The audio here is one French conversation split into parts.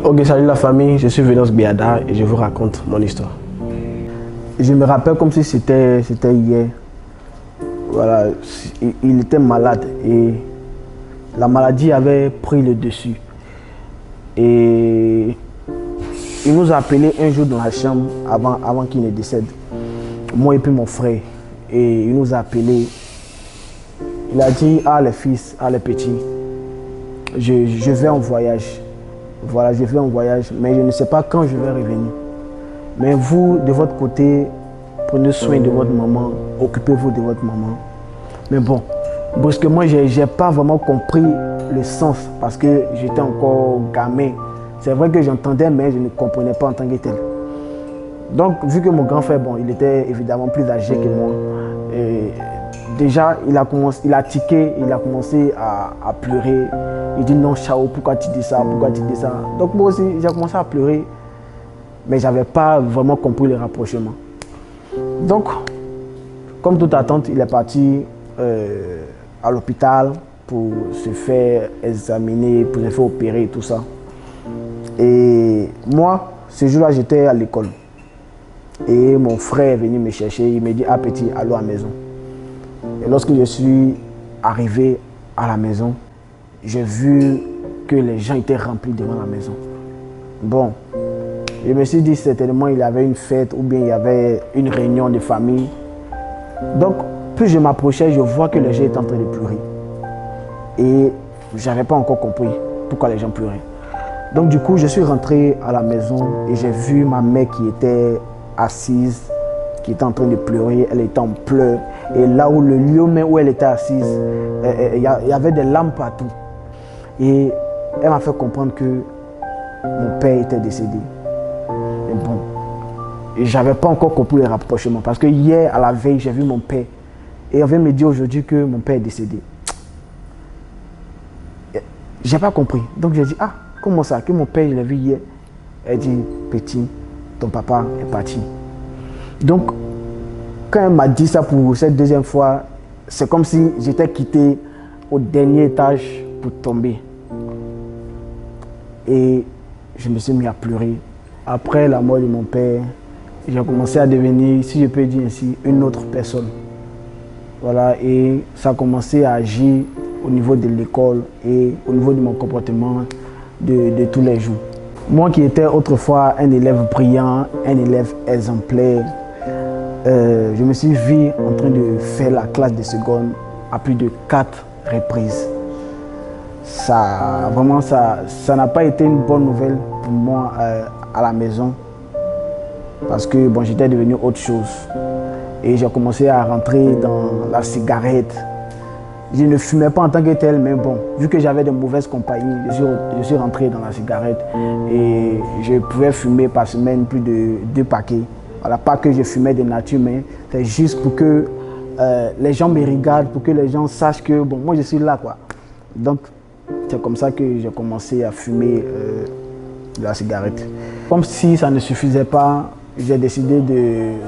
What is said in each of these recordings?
Ok, salut la famille, je suis Vélos Biada et je vous raconte mon histoire. Je me rappelle comme si c'était hier. Voilà, il était malade et la maladie avait pris le dessus. Et il nous a appelé un jour dans la chambre avant qu'il ne décède. Moi et puis mon frère. Et il nous a appelé. Il a dit, ah les fils, ah les petits, je vais en voyage. Voilà, je vais en voyage, mais je ne sais pas quand je vais revenir. Mais vous, de votre côté, prenez soin de votre maman, occupez-vous de votre maman. Mais bon, brusquement, je n'ai pas vraiment compris le sens parce que j'étais encore gamin. C'est vrai que j'entendais, mais je ne comprenais pas en tant que tel. Donc, vu que mon grand frère, bon, il était évidemment plus âgé que moi, et déjà, il a tiqué, il a commencé à pleurer. Il dit non, Chao, pourquoi tu dis ça, pourquoi tu dis ça? Donc moi aussi, j'ai commencé à pleurer, mais je n'avais pas vraiment compris le rapprochement. Donc, comme toute attente, il est parti à l'hôpital pour se faire examiner, pour se faire opérer et tout ça. Et moi, ce jour-là, j'étais à l'école. Et mon frère est venu me chercher, il me dit, ah petit, allons à la maison. Et lorsque je suis arrivé à la maison, j'ai vu que les gens étaient remplis devant la maison. Bon, je me suis dit certainement il y avait une fête ou bien il y avait une réunion de famille. Donc, plus je m'approchais, je vois que les gens étaient en train de pleurer. Et je n'avais pas encore compris pourquoi les gens pleuraient. Donc du coup, je suis rentré à la maison et j'ai vu ma mère qui était assise, qui était en train de pleurer, elle était en pleurs. Et là où le lieu même où elle était assise, il y avait des larmes partout. Et elle m'a fait comprendre que mon père était décédé. Et bon, je n'avais pas encore compris le rapprochement parce que hier, à la veille, j'ai vu mon père. Et on vient me dire aujourd'hui que mon père est décédé. Je n'ai pas compris. Donc j'ai dit, ah, comment ça, que mon père, je l'ai vu hier. Elle dit, petit, ton papa est parti. Donc, quand elle m'a dit ça pour cette deuxième fois, c'est comme si j'étais quitté au dernier étage pour tomber. Et je me suis mis à pleurer. Après la mort de mon père, j'ai commencé à devenir, si je peux dire ainsi, une autre personne. Voilà, et ça a commencé à agir au niveau de l'école et au niveau de mon comportement de tous les jours. Moi qui étais autrefois un élève brillant, un élève exemplaire, je me suis vu en train de faire la classe de seconde à plus de 4 reprises. Ça n'a pas été une bonne nouvelle pour moi à la maison parce que bon, j'étais devenu autre chose et j'ai commencé à rentrer dans la cigarette. Je ne fumais pas en tant que tel, mais bon, vu que j'avais de mauvaises compagnies, je suis rentré dans la cigarette et je pouvais fumer par semaine plus de 2 paquets. Voilà, pas que je fumais de nature, mais c'est juste pour que les gens me regardent, pour que les gens sachent que bon, moi je suis là, quoi. Donc, c'est comme ça que j'ai commencé à fumer de la cigarette. Comme si ça ne suffisait pas, j'ai décidé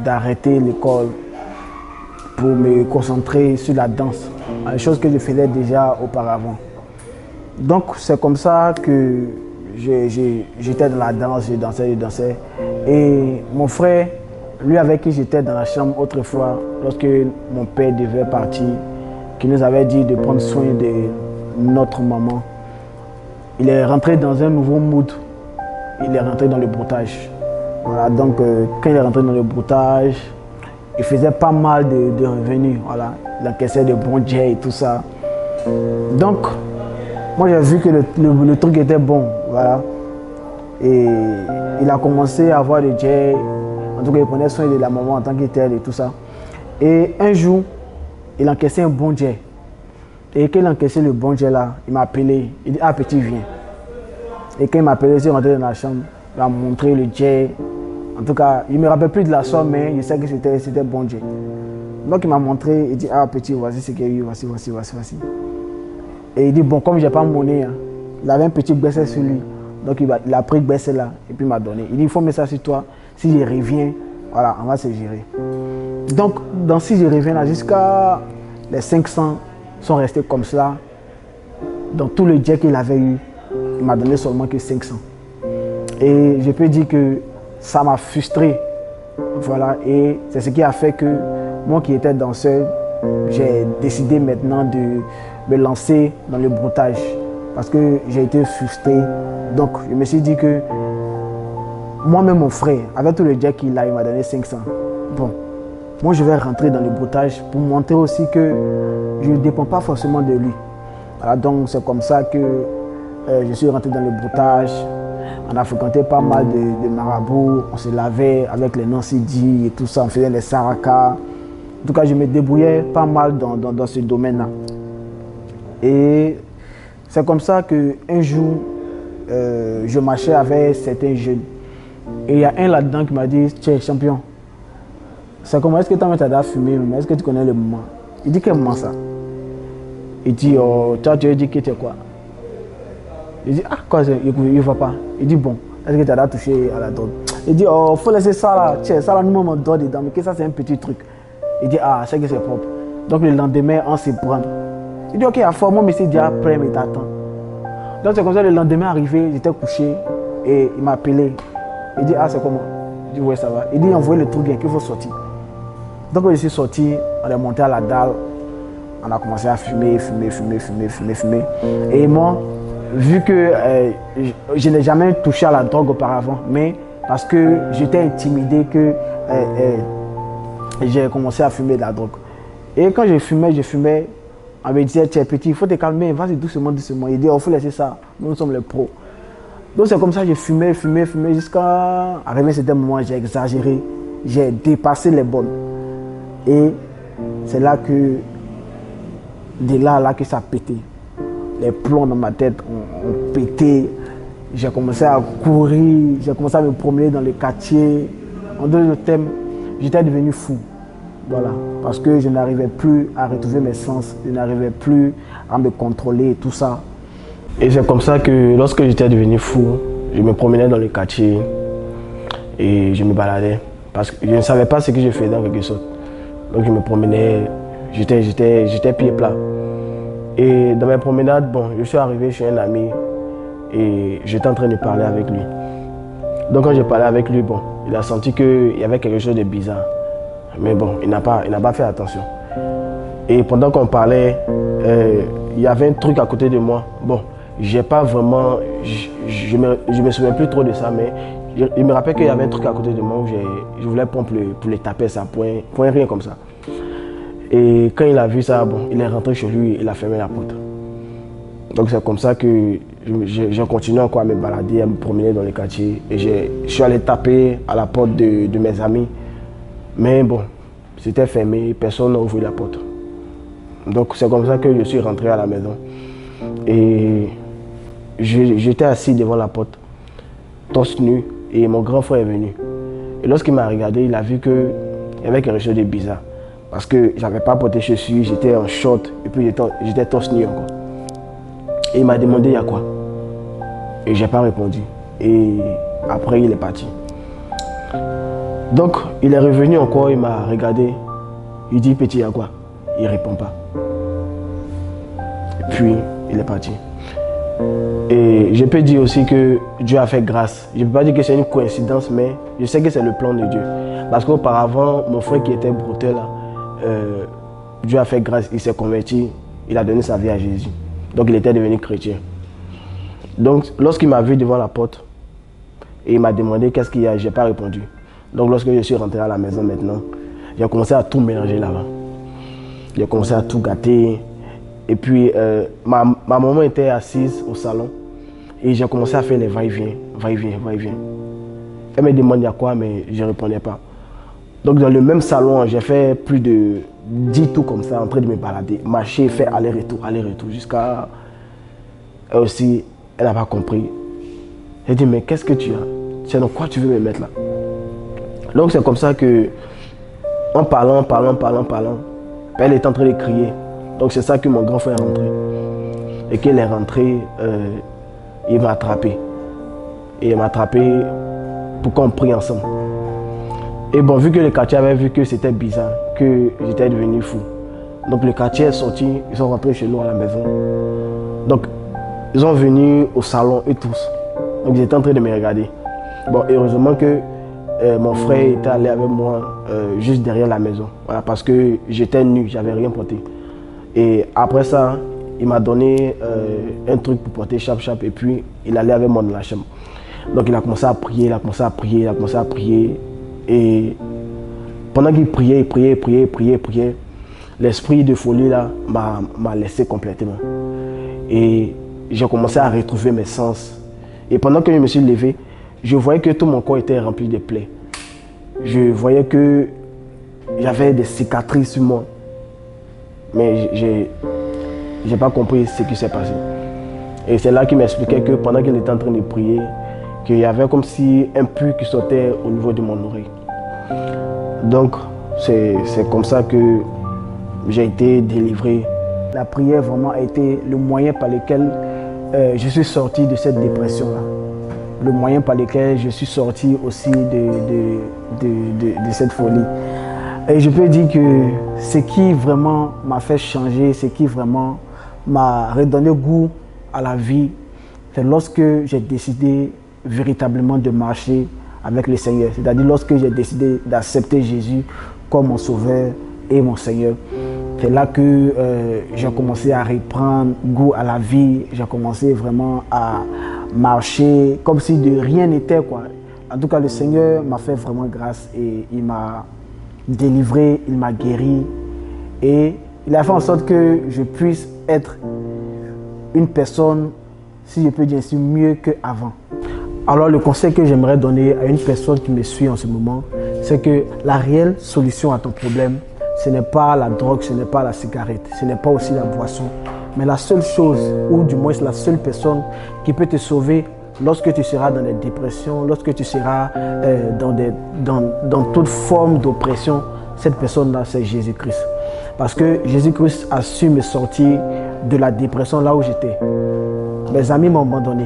d'arrêter l'école pour me concentrer sur la danse, une chose que je faisais déjà auparavant. Donc, c'est comme ça que j'étais dans la danse, je dansais. Et mon frère, lui avec qui j'étais dans la chambre autrefois, lorsque mon père devait partir, qui nous avait dit de prendre soin de notre maman, il est rentré dans un nouveau mood. Il est rentré dans le broutage. Voilà, donc quand il est rentré dans le broutage, il faisait pas mal de revenus. Voilà, il encaissait de bons jets et tout ça. Donc, moi j'ai vu que le truc était bon. Voilà. Et il a commencé à avoir des jets. En tout cas, il prenait soin de la maman en tant que telle et tout ça. Et un jour, il encaissait un bon jet. Et quand il encaissait le bon jet là, il m'a appelé. Il dit, ah petit, viens. Et quand il m'a appelé, je suis rentré dans la chambre. Il m'a montré le jet. En tout cas, il ne me rappelle plus de la somme, mais je sais que c'était bon jet. Donc il m'a montré, il dit, ah petit, voici ce qu'il y a eu, voici. Et il dit, bon, comme je n'ai pas monnaie, hein, il avait un petit baisset sur lui. Donc il a pris le baisset là et puis il m'a donné. Il dit, il faut mettre ça sur toi. Si je reviens, voilà, on va se gérer. Donc, si je reviens là, jusqu'à les 500 sont restés comme cela. Dans tout le jet qu'il avait eu, il m'a donné seulement que 500. Et je peux dire que ça m'a frustré. Voilà, et c'est ce qui a fait que moi qui étais danseur, j'ai décidé maintenant de me lancer dans le broutage parce que j'ai été frustré. Donc je me suis dit que moi-même mon frère, avec tout le jack qu'il a, il m'a donné 500. Bon, moi je vais rentrer dans le broutage pour montrer aussi que je ne dépends pas forcément de lui. Voilà, donc c'est comme ça que je suis rentré dans le broutage. On a fréquenté pas mal de marabouts, on se lavait avec les non-sidi et tout ça, on faisait les sarakas. En tout cas, je me débrouillais pas mal dans ce domaine-là. Et c'est comme ça qu'un jour, je marchais avec certains jeunes. Et il y a un là-dedans qui m'a dit, tiens, champion, c'est comment, est-ce que tu as t'aider à fumer, mais est-ce que tu connais le moment? Il dit, quel moment ça? Il dit, oh, toi, tu as dit que tu es quoi? Il dit, ah, quoi, il ne va pas. Il dit, bon, est-ce que tu as touché à la drogue? Il dit, oh, faut laisser ça là, tiens, ça là, nous, on doit dedans, mais que ça, c'est un petit truc. Il dit, ah, c'est que c'est propre. Donc, le lendemain, on se prend. Il dit, ok, à fond, mon monsieur dit, après, mais t'attends. Donc, c'est comme ça, le lendemain arrivé, j'étais couché et il m'a appelé. Il dit, ah, c'est comment? Je dis, ouais, ça va. Il dit, envoyez le truc qu'il faut sortir. Donc, je suis sorti, on est monté à la dalle, on a commencé à fumer. Et moi, vu que je n'ai jamais touché à la drogue auparavant, mais parce que j'étais intimidé que j'ai commencé à fumer de la drogue. Et quand je fumais, on me disait, tiens petit, il faut te calmer, vas-y doucement. Il dit, il faut laisser ça, nous sommes les pros. Donc c'est comme ça que je fumais jusqu'à arriver à certain moment, j'ai exagéré, j'ai dépassé les bornes. Et c'est là que, de là que ça a pété. Les plombs dans ma tête ont pété. J'ai commencé à courir, j'ai commencé à me promener dans les quartiers. En dehors de thème, j'étais devenu fou. Voilà, parce que je n'arrivais plus à retrouver mes sens, je n'arrivais plus à me contrôler et tout ça. Et c'est comme ça que lorsque j'étais devenu fou, je me promenais dans les quartiers et je me baladais. Parce que je ne savais pas ce que je faisais en quelque sorte. Donc je me promenais, j'étais pied plat. Et dans mes promenades, bon, je suis arrivé chez un ami et j'étais en train de parler avec lui. Donc quand j'ai parlé avec lui, bon, il a senti qu'il y avait quelque chose de bizarre. Mais bon, il n'a pas fait attention. Et pendant qu'on parlait, il y avait un truc à côté de moi. Bon, j'ai pas vraiment, je me souviens plus trop de ça, mais il me rappelle qu'il y avait un truc à côté de moi où je voulais prendre pour les taper ça, point rien comme ça. Et quand il a vu ça, bon, il est rentré chez lui et il a fermé la porte. Donc c'est comme ça que j'ai continué encore à me balader, à me promener dans les quartiers. Et je suis allé taper à la porte de mes amis. Mais bon, c'était fermé, personne n'a ouvert la porte. Donc c'est comme ça que je suis rentré à la maison. Et j'étais assis devant la porte, torse nu, et mon grand frère est venu. Et lorsqu'il m'a regardé, il a vu qu'il y avait quelque chose de bizarre. Parce que je n'avais pas porté chaussures, j'étais en short, et puis j'étais torse nu encore. Et il m'a demandé il y a quoi. Et je n'ai pas répondu. Et après, il est parti. Donc, il est revenu encore, il m'a regardé. Il dit, petit, il y a quoi? Il ne répond pas. Et puis, il est parti. Et je peux dire aussi que Dieu a fait grâce. Je ne peux pas dire que c'est une coïncidence, mais je sais que c'est le plan de Dieu. Parce qu'auparavant, mon frère qui était brouté là, Dieu a fait grâce, il s'est converti, il a donné sa vie à Jésus. Donc, il était devenu chrétien. Donc, lorsqu'il m'a vu devant la porte, et il m'a demandé qu'est-ce qu'il y a, je n'ai pas répondu. Donc lorsque je suis rentré à la maison maintenant, j'ai commencé à tout mélanger là-bas. J'ai commencé à tout gâter. Et puis ma maman était assise au salon et j'ai commencé à faire les va-et-vient. Elle me demande il y a quoi, mais je ne répondais pas. Donc dans le même salon, j'ai fait plus de 10 tours comme ça, en train de me balader, marcher, faire aller-retour, jusqu'à... Elle aussi, elle n'a pas compris. Elle dit, mais qu'est-ce que tu as? C'est dans quoi tu veux me mettre là? Donc c'est comme ça que, en parlant, elle est en train de crier. Donc c'est ça que mon grand frère est rentré. Et qu'il est rentré, il m'a attrapé. Et il m'a attrapé pour qu'on prie ensemble. Et bon, vu que le quartier avait vu que c'était bizarre, que j'étais devenu fou. Donc le quartier est sorti, ils sont rentrés chez nous à la maison. Donc ils sont venus au salon, eux tous. Donc ils étaient en train de me regarder. Bon, heureusement que mon frère était allé avec moi juste derrière la maison. Voilà, parce que j'étais nu, j'avais rien porté. Et après ça, il m'a donné un truc pour porter chap et puis il allait avec moi dans la chambre. Donc il a commencé à prier, il a commencé à prier, il a commencé à prier. Et pendant qu'il priait, il priait, l'esprit de folie là m'a laissé complètement. Et j'ai commencé à retrouver mes sens. Et pendant que je me suis levé, je voyais que tout mon corps était rempli de plaies. Je voyais que j'avais des cicatrices sur moi. Mais j'ai pas compris ce qui s'est passé. Et c'est là qu'il m'expliquait que pendant qu'il était en train de prier, qu'il y avait comme si un puits qui sortait au niveau de mon oreille. Donc, c'est comme ça que j'ai été délivré. La prière vraiment a été le moyen par lequel je suis sorti de cette dépression-là. Le moyen par lequel je suis sorti aussi de cette folie. Et je peux dire que ce qui vraiment m'a fait changer, ce qui vraiment m'a redonné goût à la vie, c'est lorsque j'ai décidé véritablement de marcher avec le Seigneur. C'est-à-dire lorsque j'ai décidé d'accepter Jésus comme mon sauveur et mon Seigneur. C'est là que j'ai commencé à reprendre goût à la vie. J'ai commencé vraiment à marcher comme si de rien n'était, quoi. En tout cas, le Seigneur m'a fait vraiment grâce et il m'a délivré, il m'a guéri. Et il a fait en sorte que je puisse être une personne, si je peux dire ainsi, mieux qu'avant. Alors le conseil que j'aimerais donner à une personne qui me suit en ce moment, c'est que la réelle solution à ton problème, ce n'est pas la drogue, ce n'est pas la cigarette, ce n'est pas aussi la boisson. Mais la seule chose, ou du moins la seule personne qui peut te sauver lorsque tu seras dans des dépressions, lorsque tu seras dans toute forme d'oppression, cette personne-là, c'est Jésus-Christ. Parce que Jésus-Christ a su me sortir de la dépression là où j'étais. Mes amis m'ont abandonné,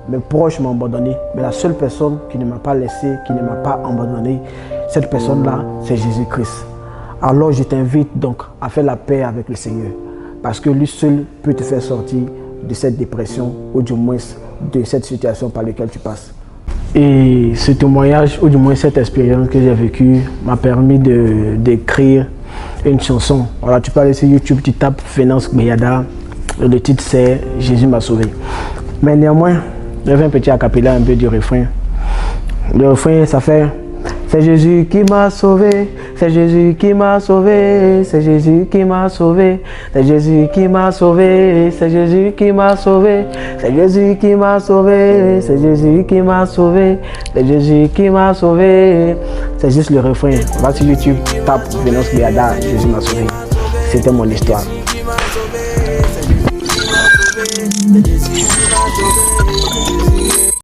mes proches m'ont abandonné, mais la seule personne qui ne m'a pas laissé, qui ne m'a pas abandonné, cette personne-là, c'est Jésus-Christ. Alors je t'invite donc à faire la paix avec le Seigneur, parce que lui seul peut te faire sortir de cette dépression, ou du moins de cette situation par laquelle tu passes. Et ce témoignage, ou du moins cette expérience que j'ai vécue, m'a permis d'écrire une chanson. Voilà, tu peux aller sur YouTube, tu tapes Venance Gbeyada, le titre c'est Jésus m'a sauvé. Mais néanmoins, j'avais un petit acapella un peu du refrain. Le refrain, ça fait: c'est Jésus qui m'a sauvé, c'est Jésus qui m'a sauvé, c'est Jésus qui m'a sauvé, c'est Jésus qui m'a sauvé, c'est Jésus qui m'a sauvé, c'est Jésus qui m'a sauvé, c'est Jésus qui m'a sauvé, c'est Jésus qui m'a sauvé. C'est juste le refrain. Va sur YouTube, tape Venance Gbeyada, Jésus m'a sauvé. C'était mon histoire.